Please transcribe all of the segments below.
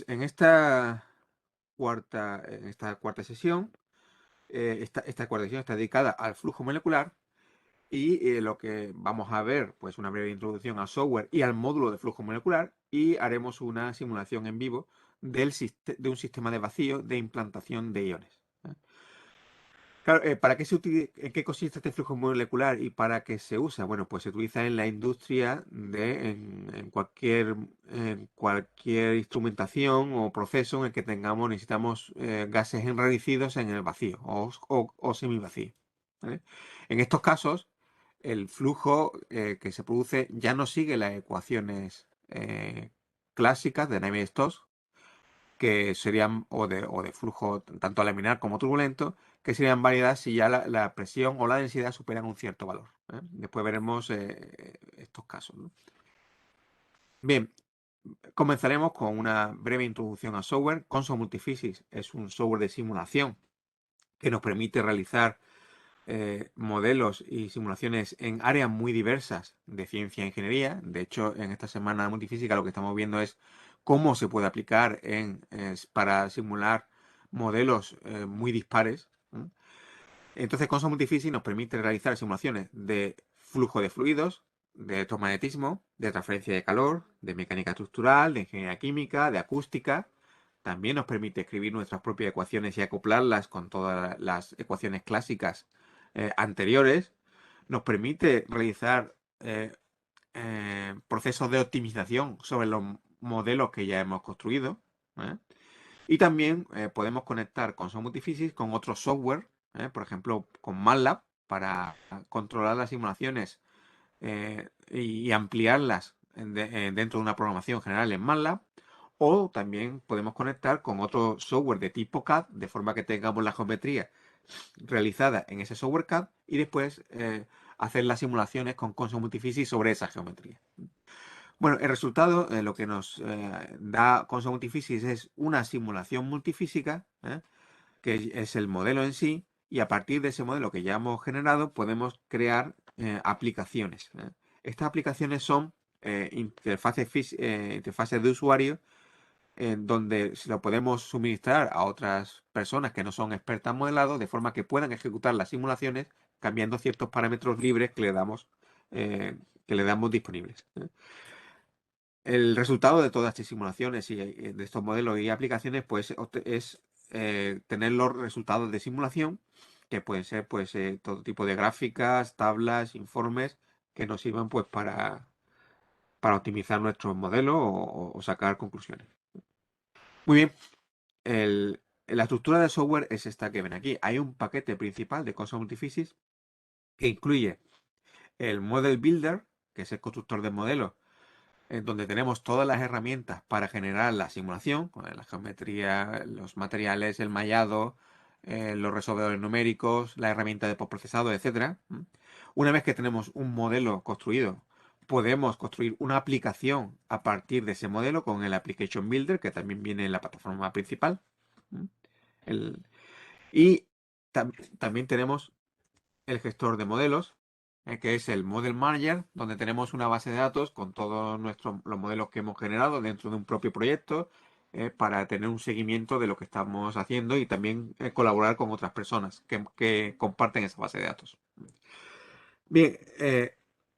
en esta cuarta sesión, esta cuarta sesión está dedicada al flujo molecular y lo que vamos a ver, pues una breve introducción al software y al módulo de flujo molecular y haremos una simulación en vivo de un sistema de vacío de implantación de iones. Claro, ¿en qué consiste este flujo molecular y para qué se usa? Bueno, pues se utiliza en la industria en cualquier instrumentación o proceso en el que necesitamos gases enrarecidos en el vacío o semivacío. ¿Vale? En estos casos, el flujo que se produce ya no sigue las ecuaciones clásicas de Navier-Stokes, que serían o de flujo tanto laminar como turbulento, que serían válidas si ya la presión o la densidad superan un cierto valor. Después veremos estos casos, ¿no? Bien, comenzaremos con una breve introducción al software. Consol Multiphysics es un software de simulación que nos permite realizar modelos y simulaciones en áreas muy diversas de ciencia e ingeniería. De hecho, en esta semana de multifísica lo que estamos viendo es cómo se puede aplicar para simular modelos muy dispares. Entonces, Consol Multiphysics nos permite realizar simulaciones de flujo de fluidos, de electromagnetismo, de transferencia de calor, de mecánica estructural, de ingeniería química, de acústica. También nos permite escribir nuestras propias ecuaciones y acoplarlas con todas las ecuaciones clásicas anteriores. Nos permite realizar procesos de optimización sobre los modelos que ya hemos construido. ¿eh? Y también podemos conectar Consol Multiphysics con otro software, por ejemplo, con MATLAB, para controlar las simulaciones y ampliarlas dentro de una programación general en MATLAB. O también podemos conectar con otro software de tipo CAD, de forma que tengamos la geometría realizada en ese software CAD y después hacer las simulaciones con Consol Multiphysics sobre esa geometría. Bueno, el resultado, lo que nos da Consol Multiphysics es una simulación multifísica, que es el modelo en sí, y a partir de ese modelo que ya hemos generado podemos crear aplicaciones. Estas aplicaciones son interfaces de usuario en donde se lo podemos suministrar a otras personas que no son expertas en modelado, de forma que puedan ejecutar las simulaciones cambiando ciertos parámetros libres que le damos disponibles. El resultado de todas estas simulaciones y de estos modelos y aplicaciones pues, es tener los resultados de simulación, que pueden ser pues, todo tipo de gráficas, tablas, informes, que nos sirvan pues, para optimizar nuestros modelos o sacar conclusiones. Muy bien. La estructura del software es esta que ven aquí. Hay un paquete principal de Consol Multiphysics que incluye el Model Builder, que es el constructor de modelos, en donde tenemos todas las herramientas para generar la simulación, con la geometría, los materiales, el mallado, los resolvedores numéricos, la herramienta de postprocesado, etc. Una vez que tenemos un modelo construido, podemos construir una aplicación a partir de ese modelo con el Application Builder, que también viene en la plataforma principal. El- y también tenemos el gestor de modelos, que es el Model Manager, donde tenemos una base de datos con todos los modelos que hemos generado dentro de un propio proyecto, para tener un seguimiento de lo que estamos haciendo y también colaborar con otras personas que comparten esa base de datos. Bien,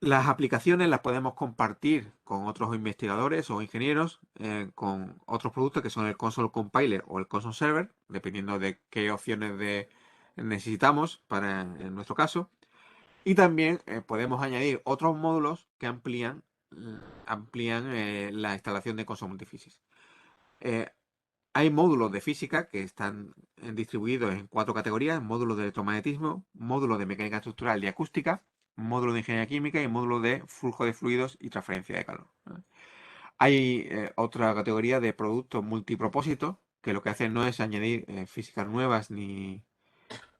las aplicaciones las podemos compartir con otros investigadores o ingenieros con otros productos que son el Console Compiler o el Console Server, dependiendo de qué opciones necesitamos en nuestro caso. Y también podemos añadir otros módulos que amplían la instalación de Console Multiphysics. Eh, Hay módulos de física que están distribuidos en 4 categorías: módulo de electromagnetismo, módulo de mecánica estructural y acústica, módulo de ingeniería química y módulo de flujo de fluidos y transferencia de calor. Hay otra categoría de productos multipropósito, que lo que hacen no es añadir físicas nuevas ni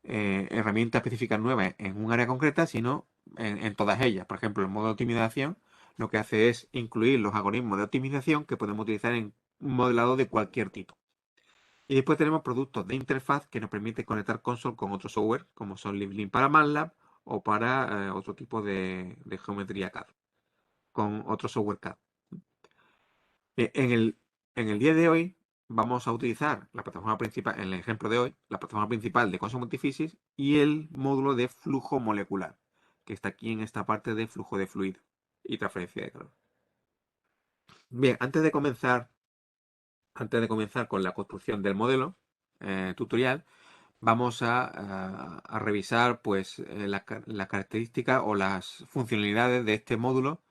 herramientas específicas nuevas en un área concreta, sino en todas ellas. Por ejemplo, el modo de optimización lo que hace es incluir los algoritmos de optimización que podemos utilizar en un modelado de cualquier tipo. Y después tenemos productos de interfaz que nos permiten conectar Console con otro software, como son LibLink para MATLAB o para otro tipo de geometría CAD, con otro software CAD. En el día de hoy vamos a utilizar la plataforma principal, en el ejemplo de hoy, la plataforma principal de Cosmos Multiphysics y el módulo de flujo molecular, que está aquí en esta parte de flujo de fluido y transferencia de calor. Bien, antes de comenzar con la construcción del modelo tutorial, vamos a revisar pues las características o las funcionalidades de este módulo,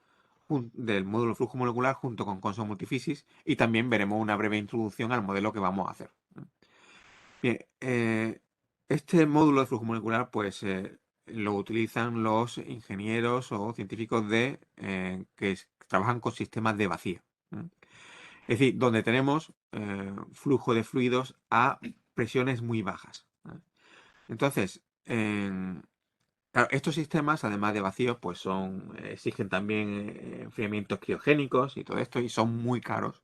del módulo flujo molecular junto con Cosmos Multiphysics, y también veremos una breve introducción al modelo que vamos a hacer. Bien, este módulo de flujo molecular pues lo utilizan los ingenieros o científicos que trabajan con sistemas de vacío. Es decir, donde tenemos flujo de fluidos a presiones muy bajas. Entonces, claro, estos sistemas, además de vacíos, pues exigen también enfriamientos criogénicos y todo esto, y son muy caros.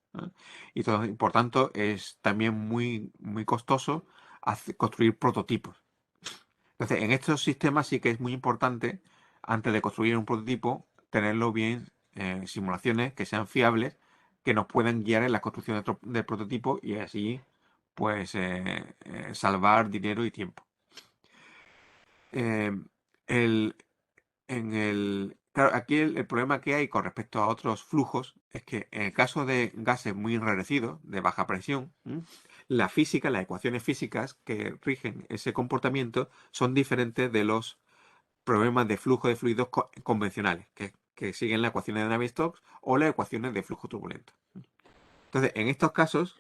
Y por tanto, es también muy, muy costoso construir prototipos. Entonces, en estos sistemas sí que es muy importante, antes de construir un prototipo, tenerlo bien, simulaciones que sean fiables, que nos puedan guiar en la construcción del prototipo y así, pues, salvar dinero y tiempo. Eh, el, claro, aquí el problema que hay con respecto a otros flujos es que en el caso de gases muy enrarecidos, de baja presión, la física, las ecuaciones físicas que rigen ese comportamiento son diferentes de los problemas de flujo de fluidos convencionales, que siguen las ecuaciones de Navier-Stokes o las ecuaciones de flujo turbulento. Entonces, en estos casos,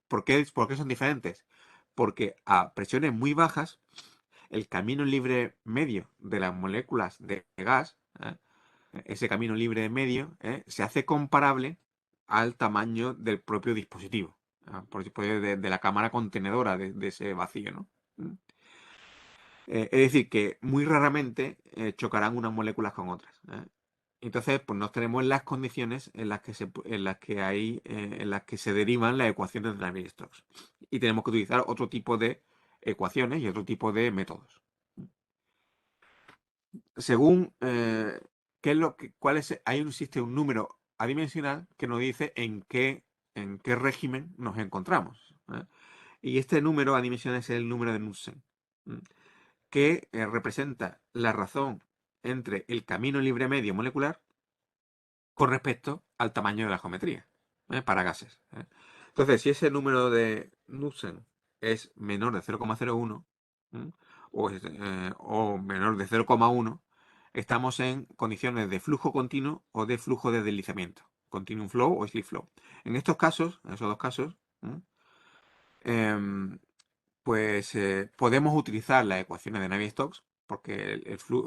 ¿por qué son diferentes? Porque a presiones muy bajas, el camino libre medio de las moléculas de gas, ese camino libre medio, se hace comparable al tamaño del propio dispositivo, por ejemplo, de la cámara contenedora de ese vacío, ¿no? Es decir, que muy raramente chocarán unas moléculas con otras. Entonces, pues no tenemos las condiciones en las que se derivan las ecuaciones de Navier-Stokes. Y tenemos que utilizar otro tipo de ecuaciones y otro tipo de métodos. Según existe un número adimensional que nos dice en qué régimen nos encontramos. Y este número adimensional es el número de Knudsen, que representa la razón entre el camino libre medio molecular con respecto al tamaño de la geometría para gases. Entonces, si ese número de Knudsen es menor de 0,01 o menor de 0,1, estamos en condiciones de flujo continuo o de flujo de deslizamiento, continuum flow o slip flow. En estos casos, en esos dos casos, em, pues podemos utilizar las ecuaciones de Navier-Stokes porque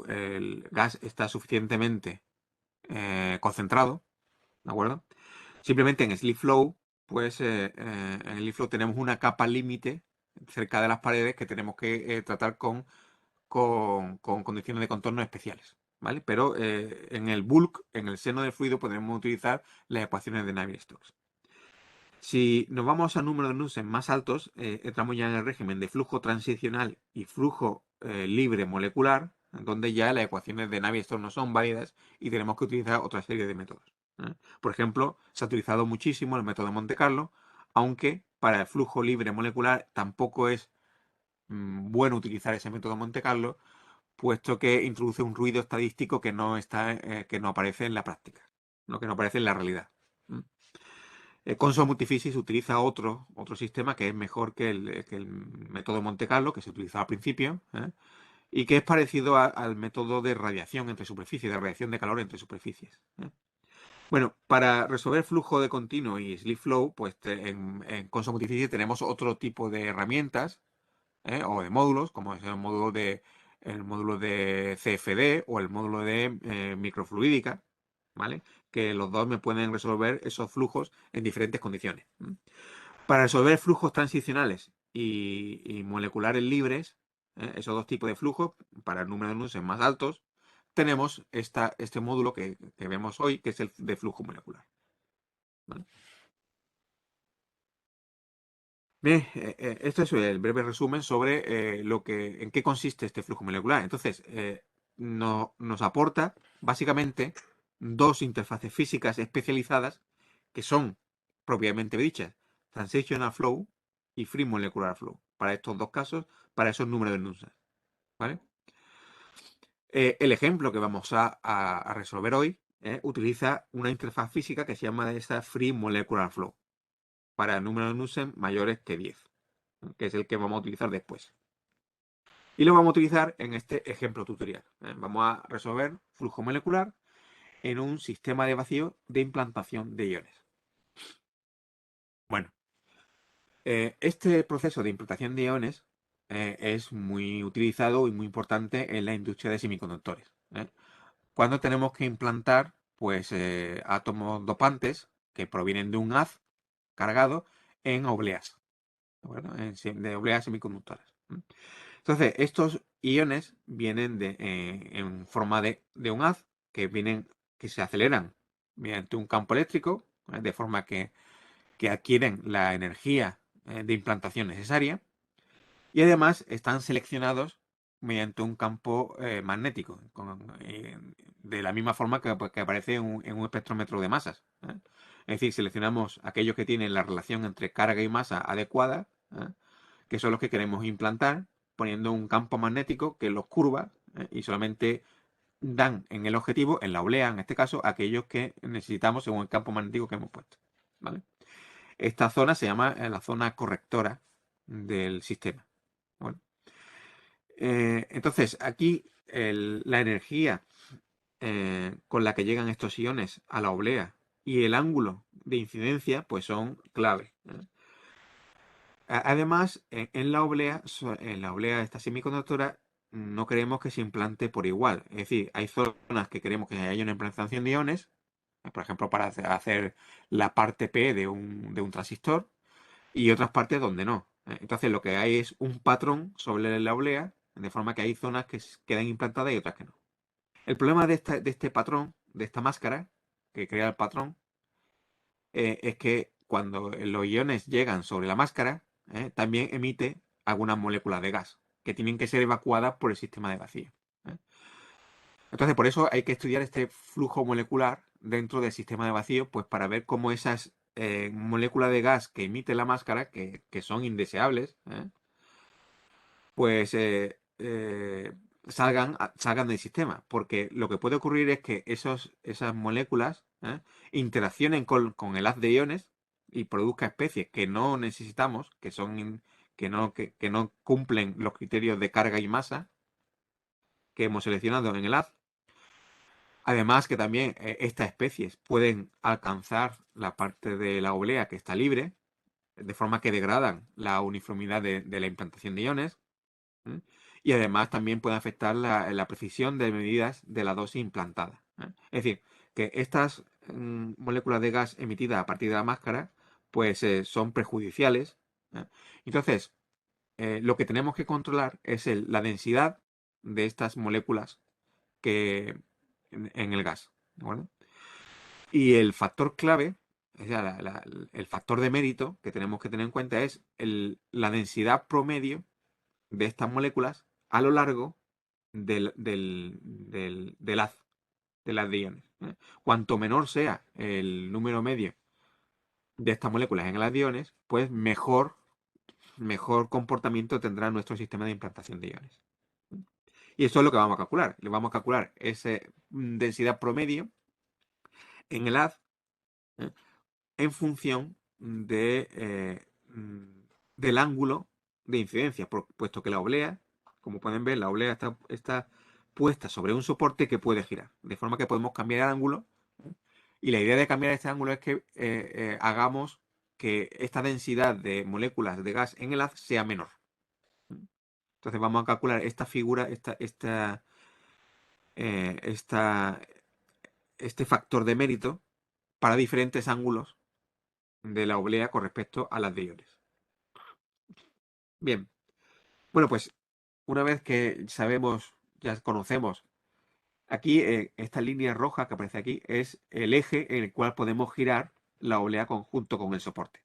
el gas está suficientemente concentrado, ¿de acuerdo? Simplemente en slip flow, pues en slip flow tenemos una capa límite cerca de las paredes que tenemos que tratar con condiciones de contorno especiales, ¿vale? Pero en el bulk, en el seno del fluido, podemos utilizar las ecuaciones de Navier-Stokes. Si nos vamos a números de Knudsen más altos, entramos ya en el régimen de flujo transicional y flujo libre molecular, donde ya las ecuaciones de Navier-Stokes no son válidas y tenemos que utilizar otra serie de métodos. Por ejemplo, se ha utilizado muchísimo el método de Monte Carlo, aunque para el flujo libre molecular tampoco es bueno utilizar ese método de Monte Carlo, puesto que introduce un ruido estadístico que no aparece en la práctica, ¿no? Que no aparece en la realidad. Consol Multiphysics utiliza otro sistema que es mejor que el método Monte Carlo, que se utilizaba al principio, y que es parecido al método de radiación entre superficies, de radiación de calor entre superficies. Bueno, para resolver flujo de continuo y slip flow, pues en Consol Multiphysics tenemos otro tipo de herramientas o de módulos, como es el módulo de CFD o el módulo de microfluídica, ¿vale? Que los dos me pueden resolver esos flujos en diferentes condiciones. Para resolver flujos transicionales y moleculares libres, esos dos tipos de flujos, para el número de Knudsen más altos, tenemos este módulo que vemos hoy, que es el de flujo molecular. ¿Vale? Bien, esto es el breve resumen sobre en qué consiste este flujo molecular. Entonces, nos aporta básicamente dos interfaces físicas especializadas que son propiamente dichas Transactional Flow y Free Molecular Flow. Para estos dos casos, para esos números de Nusselt, ¿vale? El ejemplo que vamos a resolver hoy utiliza una interfaz física que se llama esa Free Molecular Flow para números de Nusselt mayores que 10, que es el que vamos a utilizar después. Y lo vamos a utilizar en este ejemplo tutorial. Vamos a resolver flujo molecular en un sistema de vacío de implantación de iones. Bueno, este proceso de implantación de iones es muy utilizado y muy importante en la industria de semiconductores. Cuando tenemos que implantar pues, átomos dopantes que provienen de un haz cargado en obleas, ¿de acuerdo? De obleas semiconductoras. Entonces, estos iones vienen en forma de un haz que se aceleran mediante un campo eléctrico, de forma que adquieren la energía de implantación necesaria y además están seleccionados mediante un campo magnético, de la misma forma que aparece en un espectrómetro de masas. Es decir, seleccionamos aquellos que tienen la relación entre carga y masa adecuada, que son los que queremos implantar, poniendo un campo magnético que los curva y solamente dan en el objetivo, en la oblea en este caso, aquellos que necesitamos según el campo magnético que hemos puesto. ¿Vale? Esta zona se llama la zona correctora del sistema. Bueno, entonces, aquí la energía con la que llegan estos iones a la oblea y el ángulo de incidencia, pues son clave. Además, en la oblea de esta semiconductora, no queremos que se implante por igual. Es decir, hay zonas que queremos que haya una implantación de iones, por ejemplo, para hacer la parte P de un transistor, y otras partes donde no. Entonces, lo que hay es un patrón sobre la oblea, de forma que hay zonas que quedan implantadas y otras que no. El problema de este patrón, de esta máscara que crea el patrón, es que cuando los iones llegan sobre la máscara, también emite algunas moléculas de gas que tienen que ser evacuadas por el sistema de vacío. Entonces, por eso hay que estudiar este flujo molecular dentro del sistema de vacío, pues para ver cómo esas moléculas de gas que emite la máscara, que son indeseables, pues salgan del sistema. Porque lo que puede ocurrir es que esas moléculas interaccionen con el haz de iones y produzca especies que no necesitamos, que no cumplen los criterios de carga y masa que hemos seleccionado en el haz. Además que también estas especies pueden alcanzar la parte de la oblea que está libre, de forma que degradan la uniformidad de la implantación de iones. Y además también pueden afectar la precisión de medidas de la dosis implantada. Es decir, que estas moléculas de gas emitidas a partir de la máscara pues son perjudiciales. Entonces, lo que tenemos que controlar es la densidad de estas moléculas que en el gas. ¿De acuerdo? Y el factor clave, o sea, el factor de mérito que tenemos que tener en cuenta es la densidad promedio de estas moléculas a lo largo del haz, de las de iones. Cuanto menor sea el número medio de estas moléculas en el haz de iones, pues mejor comportamiento tendrá nuestro sistema de implantación de iones. Y eso es lo que vamos a calcular. Le vamos a calcular esa densidad promedio en el haz en función del ángulo de incidencia, puesto que la oblea, como pueden ver, la oblea está puesta sobre un soporte que puede girar, de forma que podemos cambiar el ángulo. Y la idea de cambiar este ángulo es que hagamos que esta densidad de moléculas de gas en el haz sea menor. Entonces vamos a calcular esta figura, este factor de mérito para diferentes ángulos de la oblea con respecto a las de iones. Bien, bueno, pues una vez que sabemos, ya conocemos, aquí esta línea roja que aparece aquí es el eje en el cual podemos girar la oblea junto con el soporte.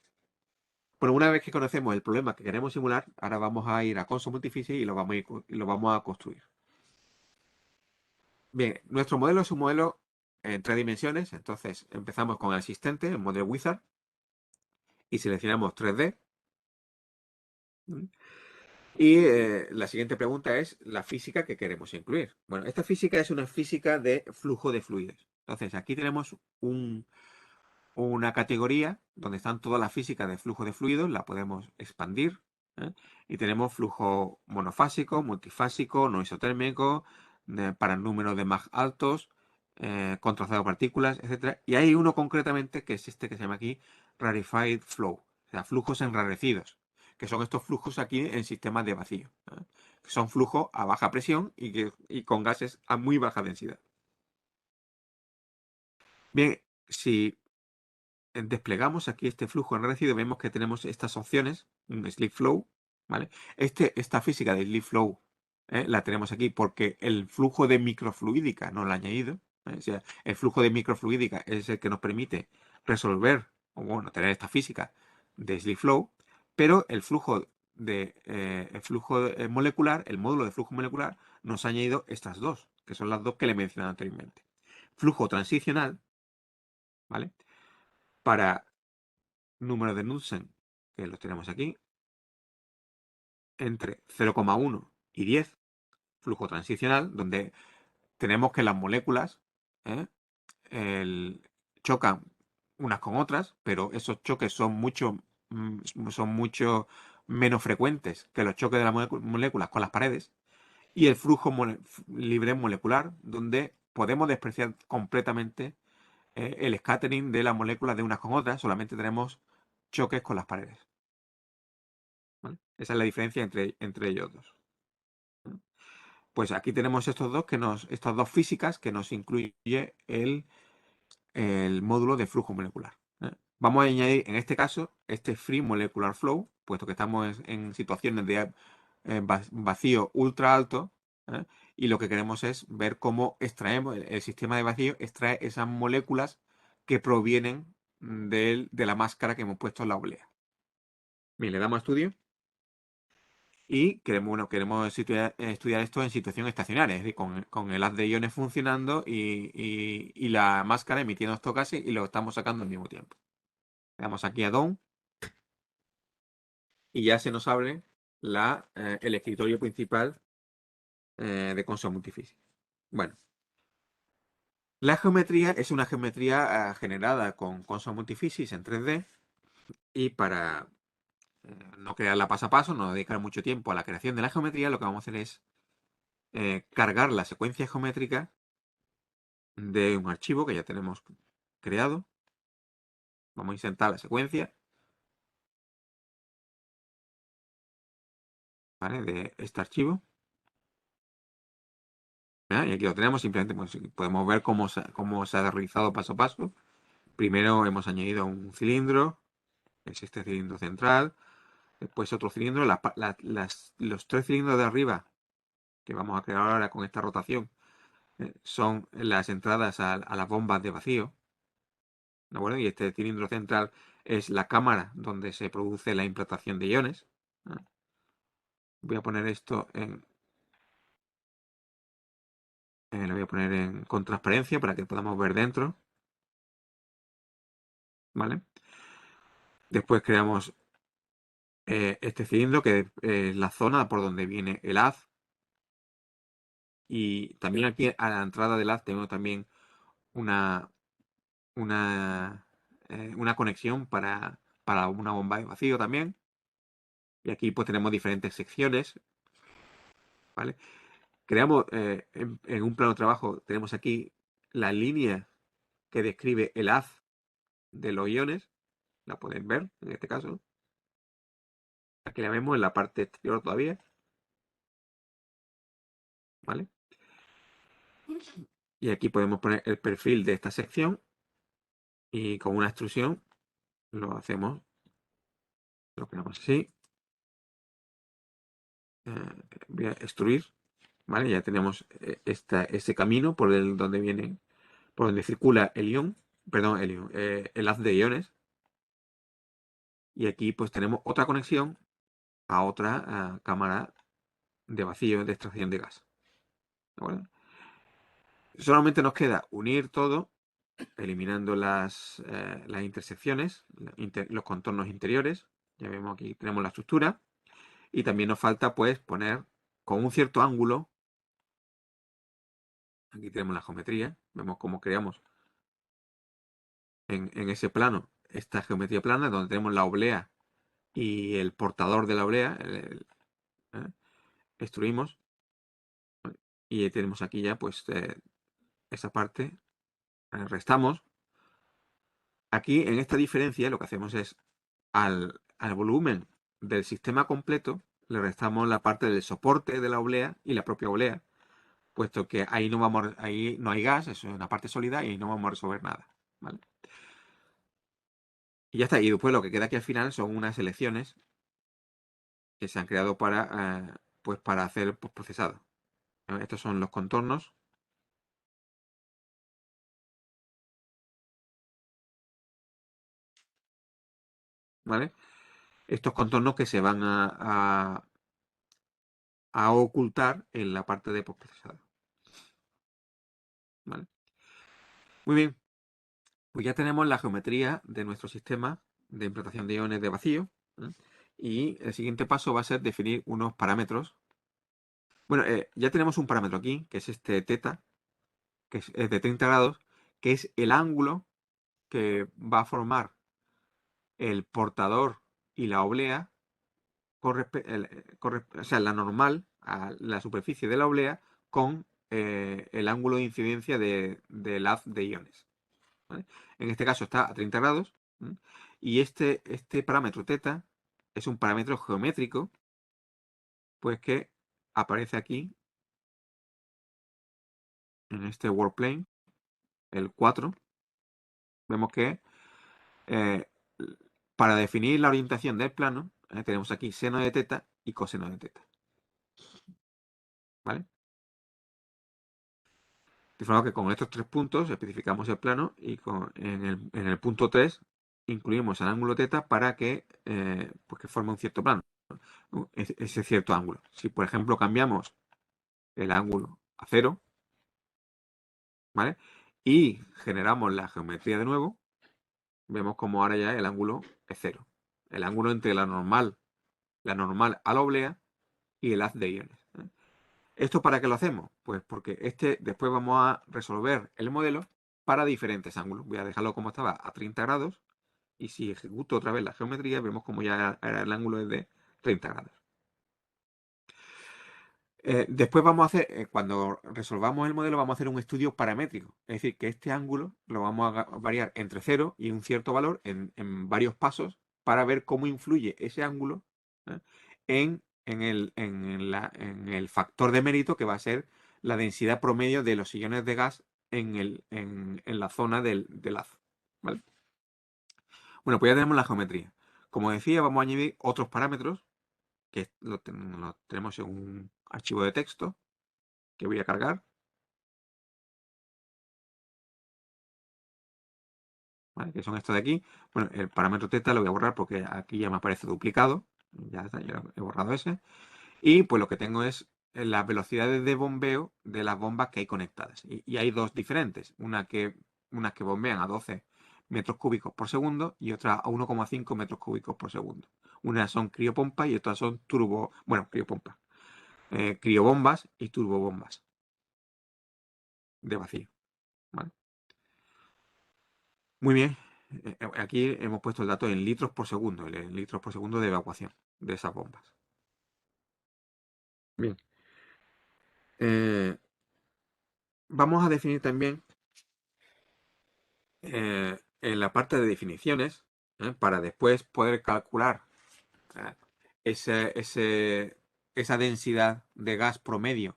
Bueno, una vez que conocemos el problema que queremos simular, ahora vamos a ir a Console Multiphysics y lo vamos a construir. Bien, nuestro modelo es un modelo en 3 dimensiones, entonces empezamos con el asistente, el modelo Wizard, y seleccionamos 3D. Y la siguiente pregunta es la física que queremos incluir. Bueno, esta física es una física de flujo de fluidos. Entonces, aquí tenemos una categoría donde están todas las físicas de flujo de fluidos, la podemos expandir, ¿eh? Y tenemos flujo monofásico, multifásico, no isotérmico, para números de Mach altos, contrastado partículas, etcétera. Y hay uno concretamente que es este que se llama aquí Rarefied Flow, o sea, flujos enrarecidos, que son estos flujos aquí en sistemas de vacío, ¿eh? Que son flujos a baja presión y con gases a muy baja densidad. Bien, si desplegamos aquí este flujo enrarecido, vemos que tenemos estas opciones, un slip flow, ¿vale? Esta física de slip flow la tenemos aquí porque el flujo de microfluídica no lo ha añadido. O sea, el flujo de microfluídica es el que nos permite resolver, o bueno, tener esta física de slip flow, pero el flujo molecular, el módulo de flujo molecular, nos ha añadido estas dos, que son las dos que le he mencionado anteriormente. Flujo transicional, ¿vale? Para número de Knudsen, que los tenemos aquí, entre 0,1 y 10, flujo transicional, donde tenemos que las moléculas ¿eh? Chocan unas con otras, pero esos choques son mucho menos frecuentes que los choques de las moléculas con las paredes, y el flujo libre molecular, donde podemos despreciar completamente el scattering de las moléculas de unas con otras, solamente tenemos choques con las paredes. ¿Vale? Esa es la diferencia entre ellos dos. Pues aquí tenemos estas dos físicas que nos incluye el módulo de flujo molecular. Vamos a añadir, en este caso, este Free Molecular Flow, puesto que estamos en situaciones de vacío ultra alto, y lo que queremos es ver cómo extraemos, el sistema de vacío extrae esas moléculas que provienen de la máscara que hemos puesto en la oblea. Bien, le damos a estudio. Y queremos estudiar esto en situación estacionaria, es decir, con el haz de iones funcionando y la máscara emitiendo estos gases y lo estamos sacando al mismo tiempo. Le damos aquí a Done y ya se nos abre el escritorio principal de Consol Multiphysics. Bueno, la geometría es una geometría generada con Consol Multiphysics en 3D, y para no crearla paso a paso, no dedicar mucho tiempo a la creación de la geometría, lo que vamos a hacer es cargar la secuencia geométrica de un archivo que ya tenemos creado. Vamos a insertar la secuencia, ¿vale? De este archivo. ¿Ya? Y aquí lo tenemos, simplemente pues, podemos ver cómo se ha realizado paso a paso. Primero hemos añadido un cilindro, es este cilindro central. Después otro cilindro, los tres cilindros de arriba que vamos a crear ahora con esta rotación son las entradas a las bombas de vacío. ¿De acuerdo? Y este cilindro central es la cámara donde se produce la implantación de iones. Voy a poner esto lo voy a poner con transparencia para que podamos ver dentro. ¿Vale? Después creamos este cilindro, que es la zona por donde viene el haz. Y también aquí a la entrada del haz tenemos también una, una conexión para una bomba de vacío también. Y aquí pues tenemos diferentes secciones. ¿Vale? Creamos en un plano de trabajo, tenemos aquí la línea que describe el haz de los iones. La pueden ver en este caso. Aquí la vemos en la parte exterior todavía. ¿Vale? Y aquí podemos poner el perfil de esta sección y con una extrusión lo hacemos, lo ponemos así. Voy a extruir, ¿vale? Ya tenemos este camino por donde circula el ion, perdón, el haz de iones. Y aquí pues tenemos otra conexión a otra cámara de vacío de extracción de gas. ¿De acuerdo? Solamente nos queda unir todo eliminando las intersecciones, los contornos interiores. Ya vemos aquí tenemos la estructura. Y también nos falta pues poner con un cierto ángulo. Aquí tenemos la geometría. Vemos cómo creamos en ese plano esta geometría plana, donde tenemos la oblea y el portador de la oblea. ¿Eh? Extruimos. Y tenemos aquí ya pues esa parte. Restamos. Aquí en esta diferencia lo que hacemos es al volumen del sistema completo le restamos la parte del soporte de la oblea y la propia oblea, puesto que ahí no hay gas, eso es una parte sólida y no vamos a resolver nada, ¿vale? Y ya está. Y después lo que queda aquí al final son unas selecciones que se han creado pues para hacer el postprocesado. Estos son los contornos. ¿Vale? Estos contornos que se van a ocultar en la parte de postprocesado. ¿Vale? Muy bien. Pues ya tenemos la geometría de nuestro sistema de implantación de iones de vacío. ¿Eh? Y el siguiente paso va a ser definir unos parámetros. Bueno, ya tenemos un parámetro aquí, que es este θ, que es de 30 grados, que es el ángulo que va a formar el portador y la oblea, o sea, la normal a la superficie de la oblea con el ángulo de incidencia del haz de iones. ¿Vale? En este caso está a 30 grados. ¿Mm? Y este parámetro θ es un parámetro geométrico, pues que aparece aquí en este world plane, el 4. Vemos que eh, para definir la orientación del plano, tenemos aquí seno de θ y coseno de θ. ¿Vale? De forma que con estos tres puntos especificamos el plano y en el punto 3 incluimos el ángulo θ para pues que forme un cierto plano, ¿no? Ese cierto ángulo. Si, por ejemplo, cambiamos el ángulo a 0, ¿vale? Y generamos la geometría de nuevo, vemos como ahora ya el ángulo es 0. El ángulo entre la normal a la oblea y el haz de iones. ¿Esto para qué lo hacemos? Pues porque después vamos a resolver el modelo para diferentes ángulos. Voy a dejarlo como estaba a 30 grados y si ejecuto otra vez la geometría vemos como ya el ángulo es de 30 grados. Después vamos a hacer, cuando resolvamos el modelo, vamos a hacer un estudio paramétrico. Es decir, que este ángulo lo vamos a variar entre 0 y un cierto valor en varios pasos para ver cómo influye ese ángulo, ¿eh? en el factor de mérito que va a ser la densidad promedio de los iones de gas en la zona del haz. ¿Vale? Bueno, pues ya tenemos la geometría. Como decía, vamos a añadir otros parámetros que lo tenemos en un archivo de texto que voy a cargar. ¿Vale? Que son estos de aquí. Bueno, el parámetro θ lo voy a borrar porque aquí ya me aparece duplicado. Ya está, ya he borrado ese. Y pues lo que tengo es las velocidades de bombeo de las bombas que hay conectadas. Y hay dos diferentes. Unas que bombean a 12 metros cúbicos por segundo y otras a 1,5 metros cúbicos por segundo. Unas son criopompas y otras son criopompas. Criobombas y turbobombas de vacío. ¿Vale? Muy bien. Aquí hemos puesto el dato en litros por segundo, en litros por segundo de evacuación de esas bombas. Bien. Vamos a definir también en la parte de definiciones, para después poder calcular eh, esa densidad de gas promedio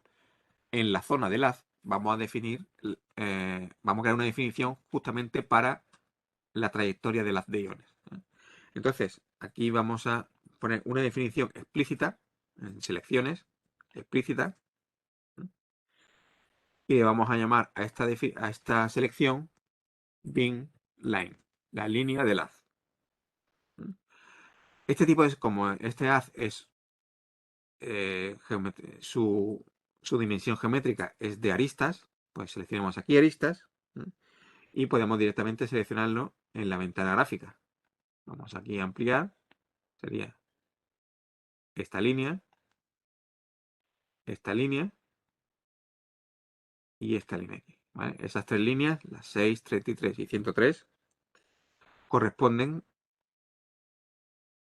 en la zona del haz, vamos a crear una definición justamente para la trayectoria del haz de iones. Entonces, aquí vamos a poner una definición explícita en selecciones, explícita, y le vamos a llamar a esta selección bin line, la línea del haz. Este tipo es como este haz es su dimensión geométrica es de aristas, pues seleccionamos aquí aristas, y podemos directamente seleccionarlo en la ventana gráfica. Vamos aquí a ampliar, sería esta línea y esta línea aquí, ¿vale? Esas tres líneas, las 6, 33 y 103, corresponden,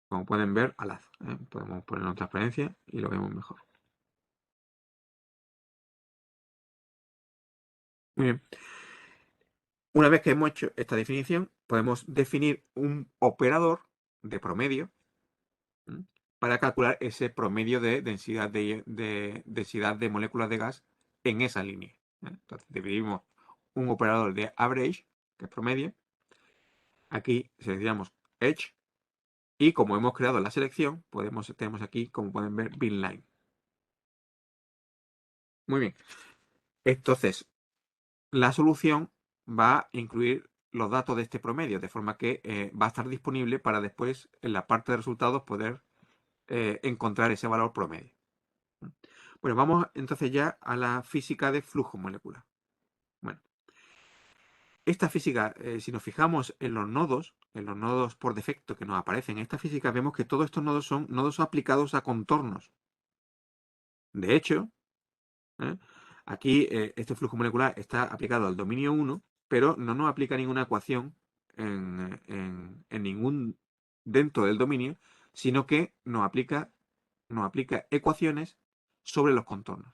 como pueden ver, al haz, ¿eh? Podemos ponerlo en transparencia y lo vemos mejor. Muy bien. Una vez que hemos hecho esta definición, podemos definir un operador de promedio, ¿m?, para calcular ese promedio de densidad densidad de moléculas de gas en esa línea, ¿eh? Entonces dividimos un operador de average, que es promedio. Aquí seleccionamos edge y como hemos creado la selección, tenemos aquí, como pueden ver, binline. Muy bien. Entonces, la solución va a incluir los datos de este promedio, de forma que va a estar disponible para después, en la parte de resultados, poder encontrar ese valor promedio. Bueno, vamos entonces ya a la física de flujo molecular. Bueno, esta física, si nos fijamos en los nodos por defecto que nos aparecen en esta física, vemos que todos estos nodos son nodos aplicados a contornos. De hecho, aquí este flujo molecular está aplicado al dominio 1, pero no nos aplica ninguna ecuación dentro del dominio, sino que nos aplica ecuaciones sobre los contornos.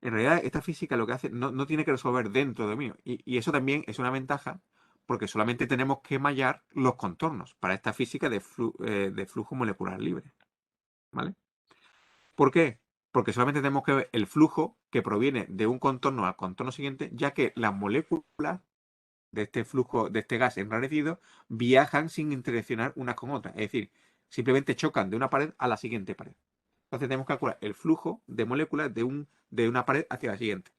En realidad, esta física lo que hace no tiene que resolver dentro del dominio. Y eso también es una ventaja, porque solamente tenemos que mallar los contornos para esta física de flujo molecular libre. ¿Vale? ¿Por qué? Porque solamente tenemos que ver el flujo que proviene de un contorno al contorno siguiente, ya que las moléculas de este flujo, de este gas enrarecido, viajan sin interaccionar unas con otras. Es decir, simplemente chocan de una pared a la siguiente pared. Entonces tenemos que calcular el flujo de moléculas de una pared hacia la siguiente.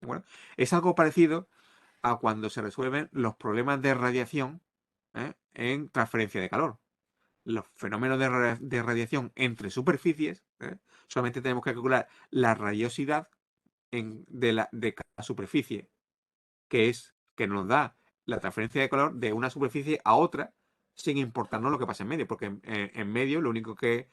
¿De acuerdo? Es algo parecido a cuando se resuelven los problemas de radiación en transferencia de calor. Los fenómenos de radiación entre superficies, solamente tenemos que calcular la radiosidad de cada superficie, que nos da la transferencia de calor de una superficie a otra, sin importarnos lo que pasa en medio, porque en medio lo único que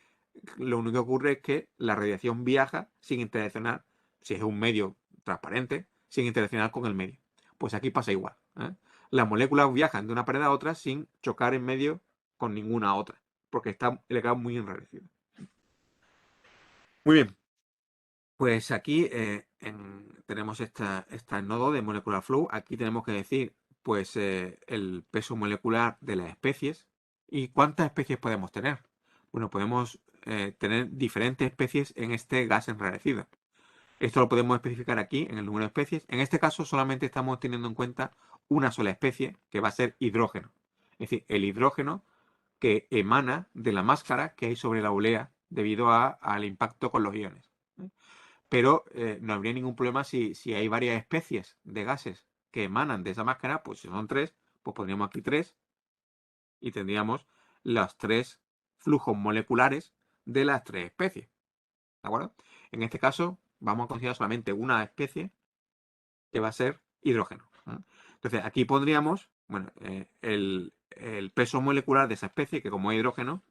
ocurre es que la radiación viaja sin interaccionar, si es un medio transparente, sin interaccionar con el medio. Pues aquí pasa igual, ¿eh? Las moléculas viajan de una pared a otra sin chocar en medio con ninguna otra, porque está el gas muy enrarecido. Muy bien. Pues aquí tenemos esta nodo de molecular flow. Aquí tenemos que decir pues el peso molecular de las especies. ¿Y cuántas especies podemos tener? Bueno, podemos tener diferentes especies en este gas enrarecido. Esto lo podemos especificar aquí en el número de especies. En este caso solamente estamos teniendo en cuenta una sola especie, que va a ser hidrógeno. Es decir, el hidrógeno que emana de la máscara que hay sobre la olea debido al impacto con los iones. Pero no habría ningún problema si hay varias especies de gases que emanan de esa máscara, pues si son tres, pues pondríamos aquí tres y tendríamos los tres flujos moleculares de las tres especies. ¿De acuerdo? En este caso, vamos a considerar solamente una especie que va a ser hidrógeno. Entonces, aquí pondríamos, bueno, el peso molecular de esa especie, que como es hidrógeno,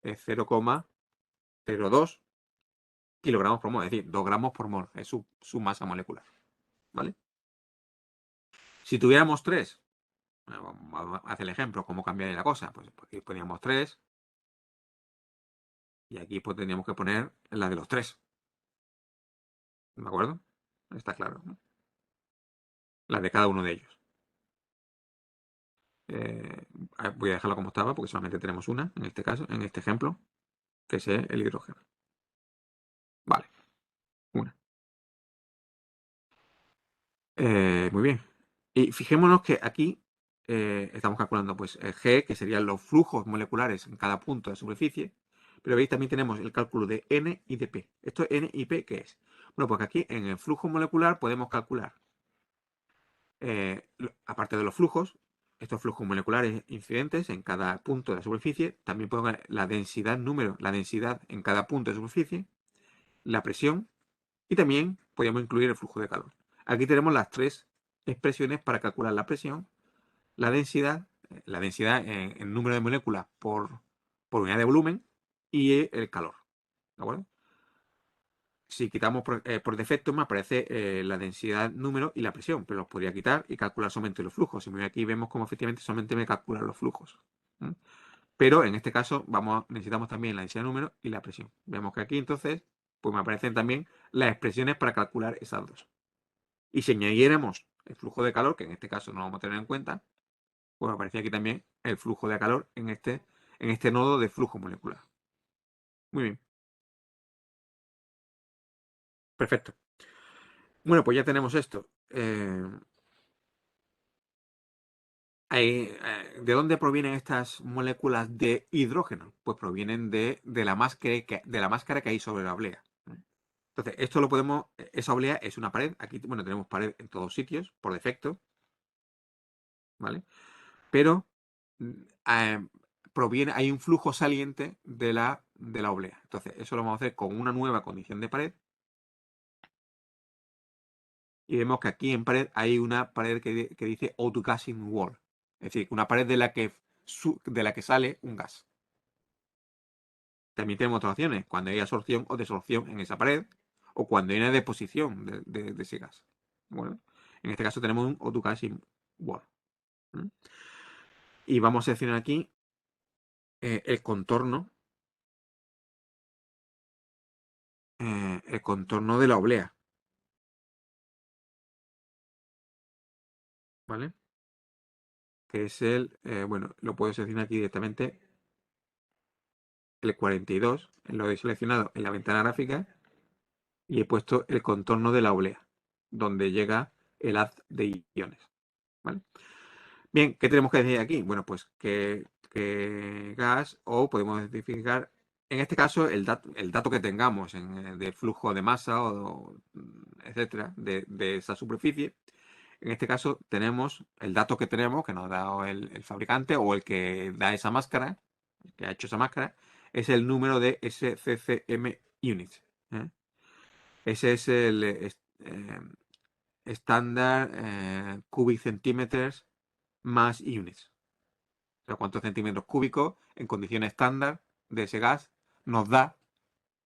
es 0,02 kilogramos por mol, es decir, 2 gramos por mol, es su masa molecular. ¿Vale? Si tuviéramos 3, vamos a hacer el ejemplo, ¿cómo cambiaría la cosa? Pues aquí poníamos 3 y aquí pues tendríamos que poner la de los 3. ¿De acuerdo? Está claro, ¿no? La de cada uno de ellos. Voy a dejarla como estaba porque solamente tenemos una en este caso, en este ejemplo, que es el hidrógeno. Vale, una. Muy bien. Y fijémonos que aquí estamos calculando pues el G, que serían los flujos moleculares en cada punto de la superficie. Pero veis, también tenemos el cálculo de N y de P. ¿Esto N y P qué es? Bueno, pues aquí en el flujo molecular podemos calcular, aparte de los flujos, estos flujos moleculares incidentes en cada punto de la superficie. También podemos ver la densidad en cada punto de superficie, la presión y también podemos incluir el flujo de calor. Aquí tenemos las tres expresiones para calcular la presión, la densidad en número de moléculas por unidad de volumen y el calor. ¿De acuerdo? Si quitamos por defecto me aparece la densidad, número y la presión, pero los podría quitar y calcular solamente los flujos. Si me voy aquí vemos como efectivamente solamente me calculan los flujos. Pero en este caso necesitamos también la densidad, número y la presión. Vemos que aquí entonces pues me aparecen también las expresiones para calcular esas dos. Y si añadiéramos el flujo de calor, que en este caso no lo vamos a tener en cuenta, pues aparecía aquí también el flujo de calor en este nodo de flujo molecular. Muy bien. Perfecto. Bueno, pues ya tenemos esto. ¿De dónde provienen estas moléculas de hidrógeno? Pues provienen de la máscara que hay sobre la oblea. Entonces, esto lo podemos, esa oblea es una pared. Aquí, bueno, tenemos pared en todos sitios, por defecto, ¿vale? Pero eh, hay un flujo saliente de la oblea. Entonces, eso lo vamos a hacer con una nueva condición de pared. Y vemos que aquí en pared hay una pared que dice outgassing wall. Es decir, una pared de la que sale un gas. También tenemos otras opciones, cuando hay absorción o desorción en esa pared, o cuando hay una deposición de ese gas. Bueno, en este caso tenemos un outgassing wall. Y vamos a seleccionar aquí el contorno de la oblea. ¿Vale? Que es bueno, lo puedo seleccionar aquí directamente, el 42, lo he seleccionado en la ventana gráfica y he puesto el contorno de la oblea, donde llega el haz de iones. ¿Vale? Bien, ¿qué tenemos que decir aquí? Bueno, pues que gas, o podemos identificar, en este caso, el dato que tengamos de flujo de masa etcétera, de esa superficie. En este caso tenemos el dato que tenemos, que nos ha dado el fabricante o el que da esa máscara, el que ha hecho esa máscara, es el número de SCCM units. Ese es el estándar cubic centímetros más units. O sea, cuántos centímetros cúbicos en condiciones estándar de ese gas nos da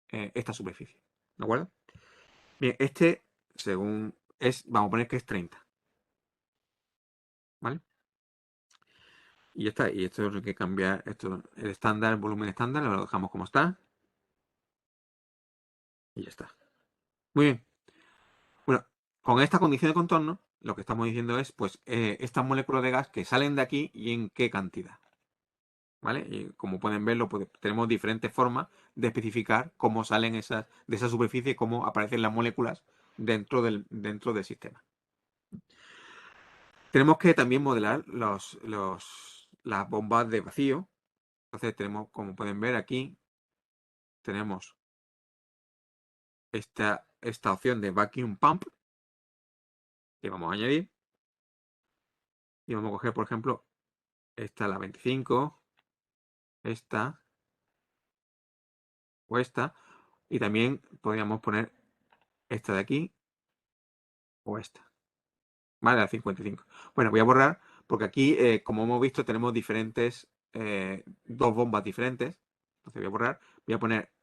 esta superficie. ¿De acuerdo? Bien, según vamos a poner que es 30. ¿Vale? Y ya está. Y esto hay que cambiar. El estándar, el volumen estándar, lo dejamos como está. Y ya está. Muy bien. Bueno, con esta condición de contorno, lo que estamos diciendo es, pues, estas moléculas de gas que salen de aquí y en qué cantidad. ¿Vale? Y como pueden verlo, tenemos diferentes formas de especificar cómo salen de esa superficie y cómo aparecen las moléculas dentro del sistema. Tenemos que también modelar las bombas de vacío. Entonces tenemos, como pueden ver aquí, tenemos esta opción de vacuum pump que vamos a añadir. Y vamos a coger, por ejemplo, esta, la 25, esta o esta. Y también podríamos poner esta de aquí o esta. Vale, la 55. Bueno, voy a borrar porque aquí, como hemos visto, tenemos dos bombas diferentes. Entonces voy a borrar. Voy a poner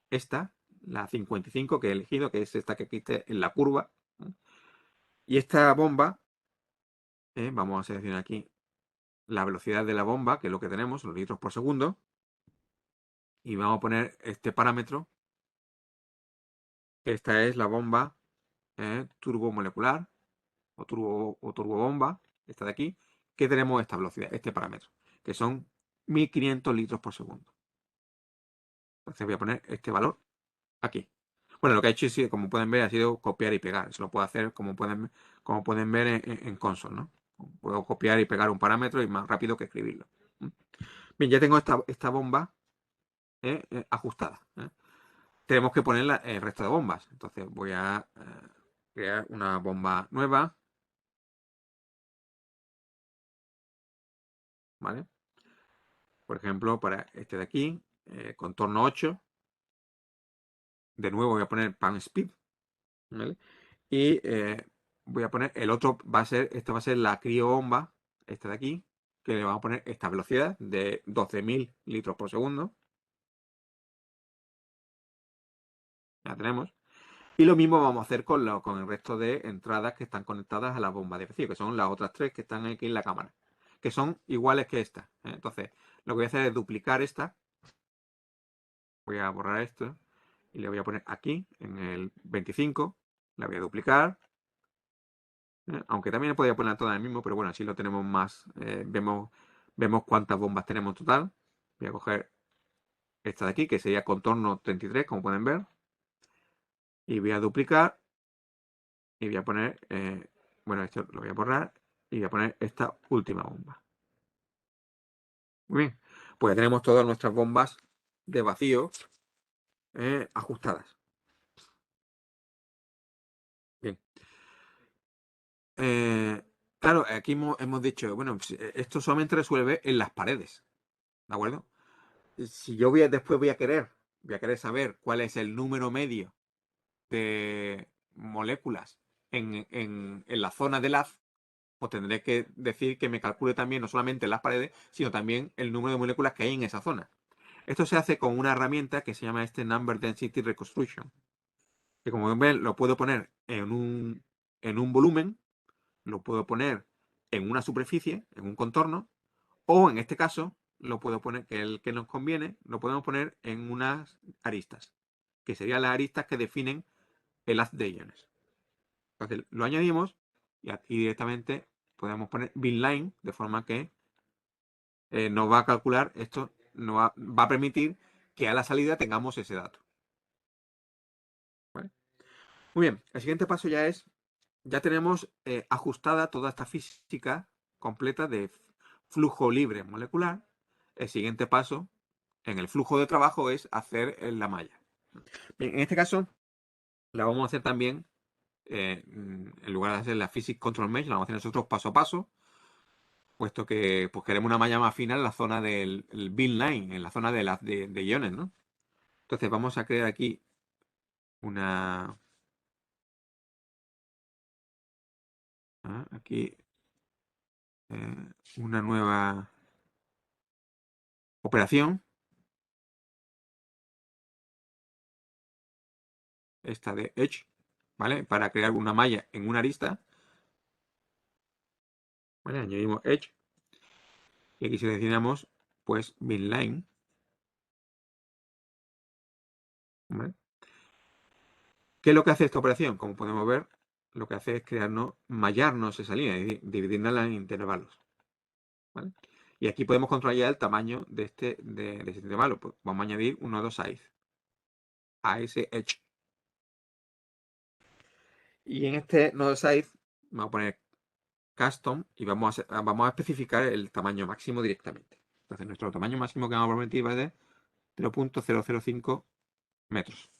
esta, la 55 que he elegido, que es esta que existe en la curva. Y esta bomba, vamos a seleccionar aquí la velocidad de la bomba, que es lo que tenemos, los litros por segundo. Y vamos a poner este parámetro. Esta es la bomba turbomolecular o turbobomba, esta de aquí, que tenemos esta velocidad, este parámetro, que son 1500 litros por segundo. Entonces voy a poner este valor aquí. Bueno, lo que he hecho, como pueden ver, ha sido copiar y pegar. Eso lo puedo hacer, como pueden ver en console, ¿no? Puedo copiar y pegar un parámetro y más rápido que escribirlo. Bien, ya tengo esta bomba ajustada. Tenemos que poner el resto de bombas. Entonces voy a crear una bomba nueva. ¿Vale? Por ejemplo, para este de aquí, contorno 8. De nuevo voy a poner pan speed. ¿Vale? Y voy a poner el otro, esta va a ser la criobomba, esta de aquí, que le vamos a poner esta velocidad de 12.000 litros por segundo. Ya tenemos. Y lo mismo vamos a hacer con el resto de entradas que están conectadas a la bomba de vacío, que son las otras tres que están aquí en la cámara, que son iguales que esta. Entonces, lo que voy a hacer es duplicar esta. Voy a borrar esto y le voy a poner aquí, en el 25. La voy a duplicar. Aunque también podría poner todas en el mismo, pero bueno, así lo tenemos más. Vemos cuántas bombas tenemos en total. Voy a coger esta de aquí, que sería contorno 33, como pueden ver. Y voy a duplicar. Y voy a poner, bueno, esto lo voy a borrar. Y voy a poner esta última bomba. Muy bien. Pues ya tenemos todas nuestras bombas de vacío ajustadas. Bien. Claro, aquí hemos dicho, bueno, pues, esto solamente resuelve en las paredes. ¿De acuerdo? Si yo después voy a querer saber cuál es el número medio de moléculas en la zona del haz, pues tendré que decir que me calcule también no solamente las paredes, sino también el número de moléculas que hay en esa zona. Esto se hace con una herramienta que se llama Number Density Reconstruction, que como ven lo puedo poner en un volumen, lo puedo poner en una superficie, en un contorno, o en este caso, lo puedo poner, que el que nos conviene, lo podemos poner en unas aristas, que serían las aristas que definen el haz de iones. Entonces lo añadimos y aquí directamente podemos poner binline, de forma que nos va a calcular, esto nos va a permitir que a la salida tengamos ese dato. ¿Vale? Muy bien, el siguiente paso ya tenemos ajustada toda esta física completa de flujo libre molecular. El siguiente paso en el flujo de trabajo es hacer la malla. Bien, en este caso la vamos a hacer también, en lugar de hacer la Physics Control Mesh, la vamos a hacer nosotros paso a paso, puesto que pues, queremos una malla más fina en la zona del bin line, en la zona de iones, ¿no? Entonces vamos a crear aquí una... aquí una nueva operación, esta de Edge, ¿vale? Para crear una malla en una arista, ¿vale? Añadimos Edge y aquí seleccionamos pues bin line, ¿vale? ¿Qué es lo que hace esta operación? Como podemos ver, lo que hace es mallarnos esa línea, es decir, dividirla en intervalos, ¿vale? Y aquí podemos controlar ya el tamaño de este intervalo. Pues vamos a añadir un nodo size a ese edge. Y en este nodo size vamos a poner custom y vamos a especificar el tamaño máximo directamente. Entonces nuestro tamaño máximo que vamos a permitir va de 0.005 metros.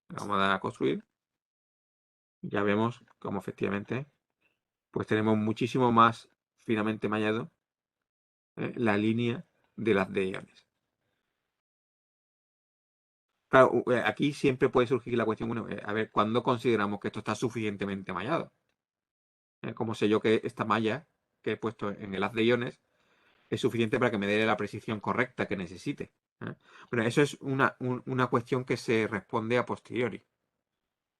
Le vamos a dar a construir. Ya vemos cómo efectivamente pues tenemos muchísimo más finamente mallado la línea de las de iones. Claro, aquí siempre puede surgir la cuestión, bueno, a ver, ¿cuándo consideramos que esto está suficientemente mallado? ¿Cómo sé yo que esta malla que he puesto en el haz de iones es suficiente para que me dé la precisión correcta que necesite? Bueno, eso es una cuestión que se responde a posteriori.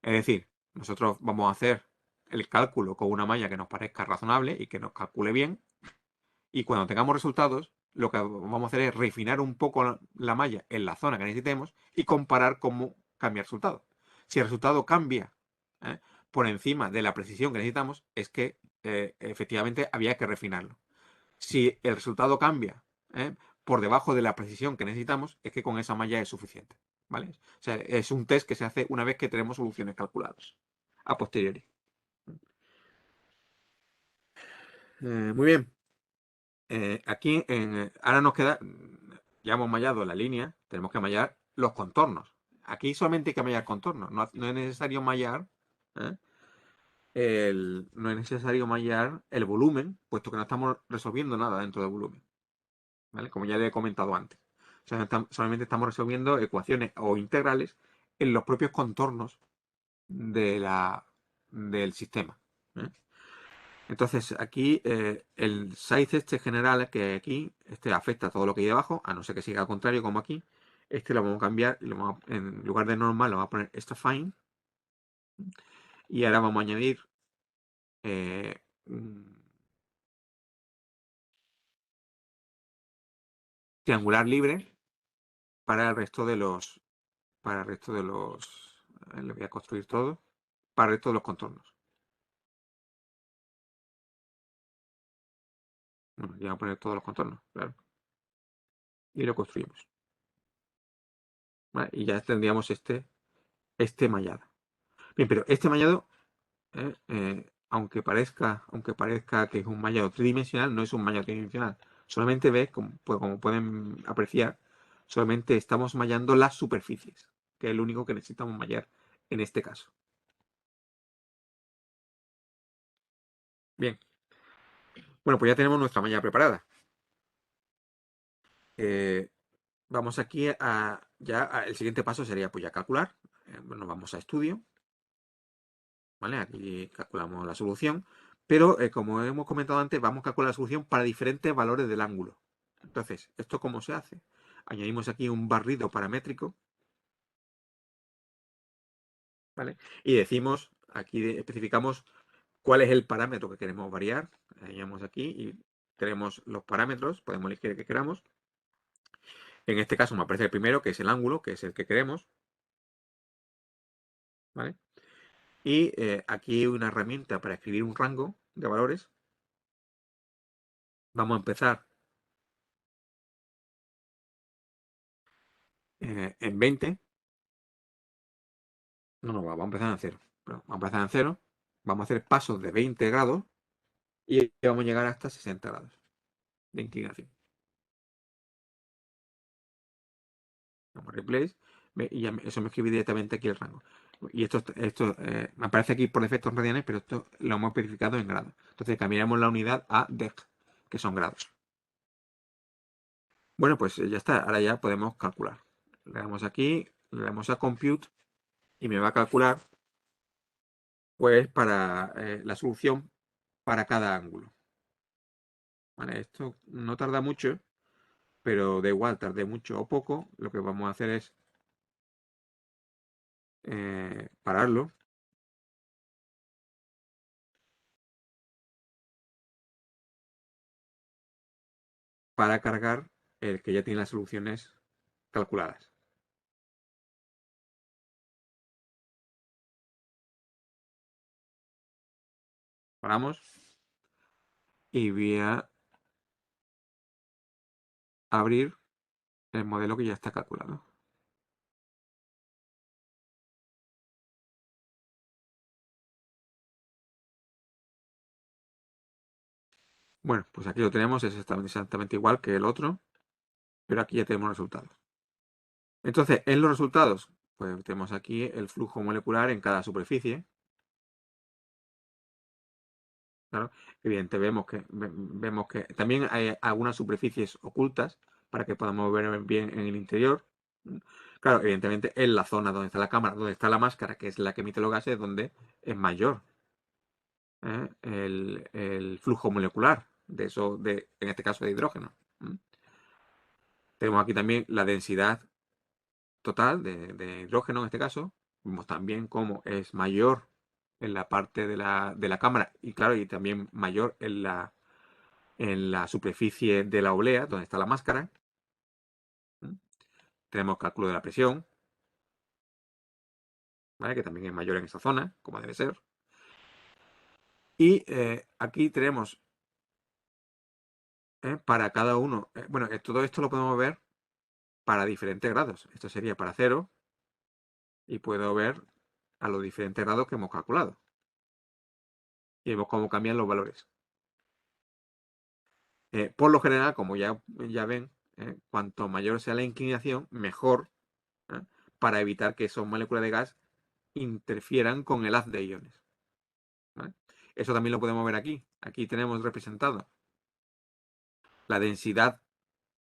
Es decir, nosotros vamos a hacer el cálculo con una malla que nos parezca razonable y que nos calcule bien. Y cuando tengamos resultados, lo que vamos a hacer es refinar un poco la malla en la zona que necesitemos y comparar cómo cambia el resultado. Si el resultado cambia ¿eh? por encima de la precisión que necesitamos, es que efectivamente había que refinarlo. Si el resultado cambia por debajo de la precisión que necesitamos, es que con esa malla es suficiente. ¿Vale? O sea, es un test que se hace una vez que tenemos soluciones calculadas, a posteriori. Muy bien. Aquí ahora nos queda, ya hemos mallado la línea, tenemos que mallar los contornos. Aquí solamente hay que mallar contornos, no es necesario mallar ¿eh? No es necesario mallar el volumen, puesto que no estamos resolviendo nada dentro del volumen, ¿vale? Como ya le he comentado antes. O sea, solamente estamos resolviendo ecuaciones o integrales en los propios contornos del sistema. ¿eh? Entonces aquí el size este general que hay aquí, este afecta a todo lo que hay debajo, a no ser que siga al contrario como aquí. Este lo vamos a cambiar y en lugar de normal lo vamos a poner fine. Y ahora vamos a añadir un triangular libre para el resto de los, lo voy a construir todo, para el resto de los contornos. Bueno, ya voy a poner todos los contornos, claro. Y lo construimos. ¿Vale? Y ya tendríamos este mallado. Bien, pero este mallado, aunque parezca que es un mallado tridimensional, no es un mallado tridimensional. Solamente ves, como pueden apreciar, solamente estamos mallando las superficies, que es lo único que necesitamos mallar en este caso. Bien, bueno, pues ya tenemos nuestra malla preparada. Eh, vamos aquí el siguiente paso sería pues ya calcular. Bueno, vamos a estudio, ¿vale? Aquí calculamos la solución, pero como hemos comentado antes, vamos a calcular la solución para diferentes valores del ángulo. Entonces, ¿esto cómo se hace? Añadimos aquí un barrido paramétrico, ¿vale? Y decimos, aquí especificamos cuál es el parámetro que queremos variar. Añadimos aquí y tenemos los parámetros, podemos elegir el que queramos. En este caso me aparece el primero, que es el ángulo, que es el que queremos, ¿vale? Y aquí hay una herramienta para escribir un rango de valores. Vamos a empezar en 20. No, vamos a empezar en cero. Vamos a empezar en cero. Vamos a hacer pasos de 20 grados y vamos a llegar hasta 60 grados de inclinación. Vamos a replace. Y eso me escribe directamente aquí el rango. Y esto me aparece aquí por defecto en radianes, pero esto lo hemos especificado en grados. Entonces cambiaremos la unidad a deg, que son grados. Bueno, pues ya está. Ahora ya podemos calcular. Le damos aquí, le damos a compute y me va a calcular pues para la solución para cada ángulo. ¿Vale? Esto no tarda mucho, pero da igual, tarde mucho o poco. Lo que vamos a hacer es pararlo para cargar el que ya tiene las soluciones calculadas. Paramos y voy a abrir el modelo que ya está calculado. Bueno, pues aquí lo tenemos, es exactamente igual que el otro, pero aquí ya tenemos resultados. Entonces, en los resultados, pues tenemos aquí el flujo molecular en cada superficie. Claro, evidente, vemos que también hay algunas superficies ocultas para que podamos ver bien en el interior. Claro, evidentemente en la zona donde está la cámara, donde está la máscara, que es la que emite los gases, es donde es mayor el flujo molecular de eso, en este caso de hidrógeno. Tenemos aquí también la densidad total de hidrógeno en este caso. Vemos también cómo es mayor en la parte de la cámara y claro, y también mayor en la superficie de la oblea, donde está la máscara. Tenemos cálculo de la presión, ¿vale? Que también es mayor en esa zona, como debe ser. Y aquí tenemos para cada uno, bueno, todo esto lo podemos ver para diferentes grados. Esto sería para 0 y puedo ver a los diferentes grados que hemos calculado. Y vemos cómo cambian los valores. Por lo general, como ya ven, cuanto mayor sea la inclinación, mejor, ¿eh? Para evitar que esas moléculas de gas interfieran con el haz de iones. ¿Vale? Eso también lo podemos ver aquí. Aquí tenemos representado la densidad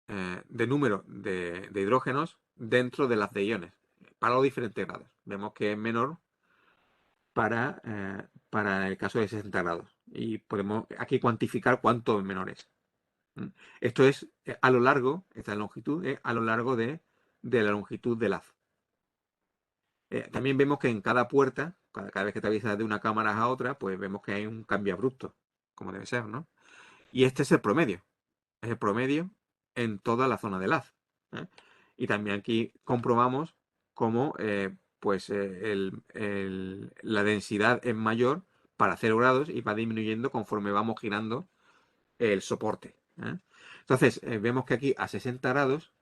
de número de hidrógenos dentro del haz de iones para los diferentes grados. Vemos que es menor para el caso de 60 grados. Y podemos aquí cuantificar cuánto menor es. Esto es a lo largo, esta longitud es a lo largo de la longitud del haz. También vemos que en cada puerta, cada vez que te avisas de una cámara a otra, pues vemos que hay un cambio abrupto, como debe ser, ¿no? Y este es el promedio en toda la zona del haz. ¿Eh? Y también aquí comprobamos cómo pues, la densidad es mayor para 0 grados y va disminuyendo conforme vamos girando el soporte. ¿Eh? Entonces, vemos que aquí a 60 grados,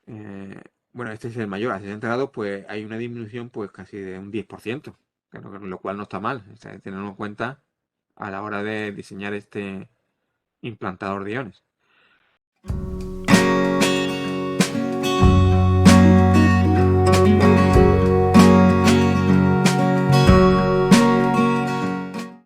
eh, bueno, este es el mayor, a 60 grados, pues hay una disminución pues casi de un 10%, lo cual no está mal, o sea, tenerlo en cuenta a la hora de diseñar este implantador de iones.